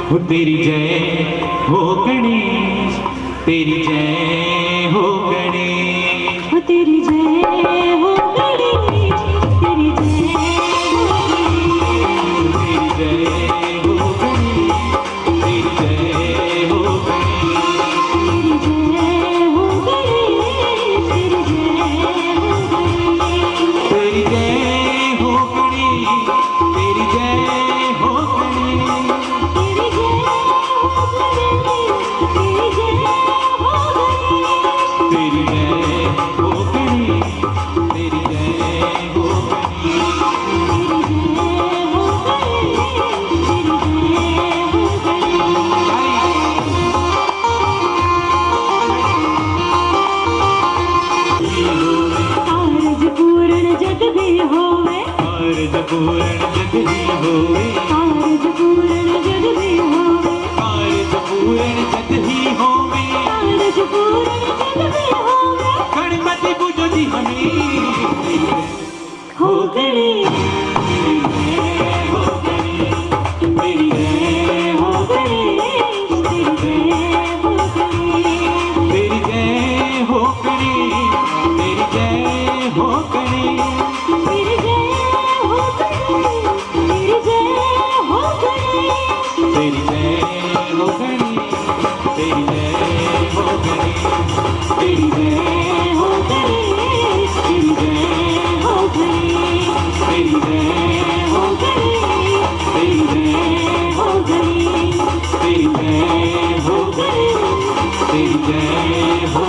हो तेरी जय हो गणेश, तेरी जय हो गणेश, हो तेरी जय हो गणेश, तेरी जय हो गणेश, तेरी जय हो गणेश, तेरी जय हो गणेश, तेरी जय हो गणेश, तेरी जय हो गणेश, तेरी जय हो गणेश, तेरी जय हो गणेश, तेरी जय हो गणेश, तेरी जय हो गणेश, तेरी जय हो गणेश, तेरी जय हो गणेश। तेरी जय हो गणेश, तेरी जय हो गणेश। कारज पूर्ण जग भी होवे, कारज पूर्ण जग ही होवे, कारज पूर्ण जग भी होवे, कारज पूर्ण जग ही होवे, कारज पूर्ण जग भी होवे, गणपति पूजो जी हमें हो गणेश, हो गणेश, तेरी जय हो गणेश, तेरी जय हो गणेश, तेरी जय हो गणेश, तेरी जय हो गणेश, तेरी जय हो गणेश, तेरी जय हो गणेश, तेरी जय हो गणेश, तेरी जय हो गणेश, तेरी जय हो गणेश, तेरी जय हो गणेश, तेरी जय हो गणेश, तेरी जय हो गणेश, तेरी जय हो गणेश, तेरी जय हो